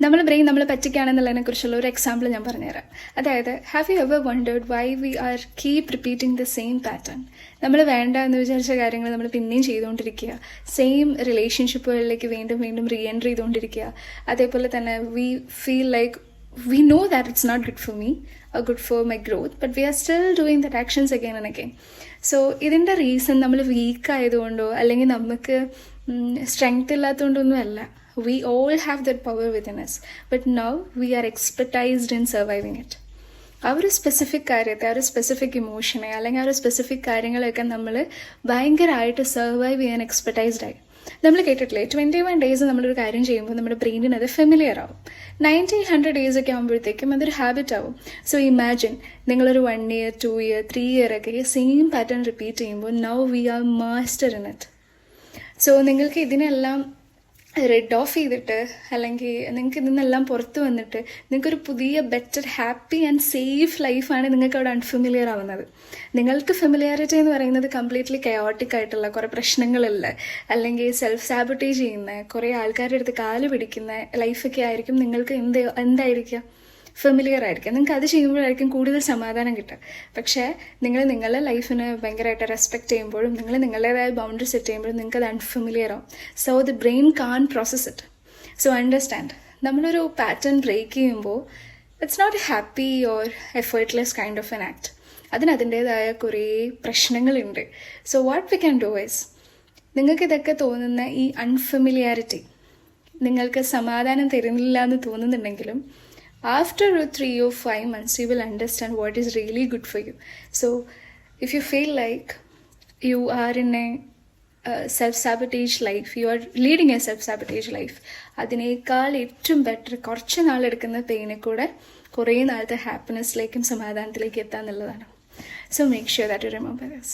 നമ്മൾ ബ്രെയിൻ നമ്മൾ പറ്റിക്കുകയാണെന്നുള്ളതിനെ കുറിച്ചുള്ള ഒരു എക്സാമ്പിൾ ഞാൻ പറഞ്ഞുതരാം. അതായത്, have you ever wondered why we are keep repeating the same pattern? നമ്മൾ വേണ്ട എന്ന് വിചാരിച്ച കാര്യങ്ങൾ നമ്മൾ പിന്നെയും ചെയ്തുകൊണ്ടിരിക്കുക, സെയിം റിലേഷൻഷിപ്പുകളിലേക്ക് വീണ്ടും വീണ്ടും റീ എൻട്രി ചെയ്തുകൊണ്ടിരിക്കുക. അതേപോലെ തന്നെ we feel like we know that it's not good for me or good for my growth, but we are still doing that actions again and again. So ഇതിൻ്റെ റീസൺ നമ്മൾ week ആയതുകൊണ്ടോ അല്ലെങ്കിൽ നമുക്ക് strength ഇല്ലാത്തതുകൊണ്ടൊന്നും അല്ല. We all have that power within us, but now we are expertised in surviving it. ആ ഒരു specific കാര്യത്തെ, ആ ഒരു സ്പെസിഫിക് ഇമോഷനെ അല്ലെങ്കിൽ ആ ഒരു സ്പെസിഫിക് കാര്യങ്ങളൊക്കെ നമ്മൾ ഭയങ്കരമായിട്ട് സർവൈവ് ചെയ്യാൻ എക്സ്പെർട്ടൈസ്ഡ് ആയി. നമ്മൾ കേട്ടിട്ടില്ലേ, 21 days നമ്മളൊരു കാര്യം ചെയ്യുമ്പോൾ നമ്മുടെ ബ്രെയിനിന് അത് ഫെമിലിയർ ആവും. 90-100 days ഒക്കെ ആകുമ്പോഴത്തേക്കും അതൊരു ഹാബിറ്റ് ആവും. സോ ഇമാജിൻ, നിങ്ങളൊരു 1 year 2 year 3 year ഒക്കെ സെയിം പാറ്റേൺ റിപ്പീറ്റ് ചെയ്യുമ്പോൾ now we are master in it. So നിങ്ങൾക്ക് ഇതിനെല്ലാം റെഡ് ഓഫ് ചെയ്തിട്ട് അല്ലെങ്കിൽ നിങ്ങൾക്ക് ഇതിനെല്ലാം പുറത്ത് വന്നിട്ട് നിങ്ങൾക്കൊരു പുതിയ ബെറ്റർ ഹാപ്പി ആൻഡ് സേഫ് ലൈഫാണ് നിങ്ങൾക്ക് അവിടെ അൺഫെമിലിയർ ആവുന്നത്. നിങ്ങൾക്ക് ഫെമിലിയാരിറ്റി എന്ന് പറയുന്നത് കംപ്ലീറ്റ്ലി കയോട്ടിക് ആയിട്ടുള്ള കുറേ പ്രശ്നങ്ങളുള്ള അല്ലെങ്കിൽ സെൽഫ് സാബോട്ടേജ് ചെയ്യുന്ന കുറേ ആൾക്കാരുടെ അടുത്ത് കാല് പിടിക്കുന്ന ലൈഫൊക്കെ ആയിരിക്കും നിങ്ങൾക്ക് എന്തായിരിക്കുക, ഫെമിലിയർ ആയിരിക്കും. നിങ്ങൾക്ക് അത് ചെയ്യുമ്പോഴായിരിക്കും കൂടുതൽ സമാധാനം കിട്ടുക. പക്ഷേ നിങ്ങൾ നിങ്ങളുടെ ലൈഫിന് ഭയങ്കരമായിട്ട് റെസ്പെക്ട് ചെയ്യുമ്പോഴും നിങ്ങൾ നിങ്ങളുടേതായ ബൗണ്ടറി സെറ്റ് ചെയ്യുമ്പോഴും നിങ്ങൾക്ക് അത് അൺഫെമിലിയർ ആവും. So the brain can process it. So understand, നമ്മളൊരു പാറ്റേൺ ബ്രേക്ക് ചെയ്യുമ്പോൾ it's not a happy or effortless kind of an act. അതിൻ്റേതായ കുറേ പ്രശ്നങ്ങളുണ്ട്. So what we can do is, നിങ്ങൾക്കിതൊക്കെ തോന്നുന്ന ഈ അൺഫെമിലിയാരിറ്റി നിങ്ങൾക്ക് സമാധാനം തരുന്നില്ല എന്ന് തോന്നുന്നുണ്ടെങ്കിലും after 3 or 5 months you will understand what is really good for you. So if you feel like you are in a self-sabotage life, you are leading a self-sabotage life, അതിനേക്കാൾ ഏറ്റവും better കുറച്ച് നാളെടുക്കുന്ന പെയിനെ കൂടെ കുറേ നാളത്തെ ഹാപ്പിനെസ്സിലേക്കും സമാധാനത്തിലേക്കും എത്താന്നുള്ളതാണ്. So make sure that you remember this.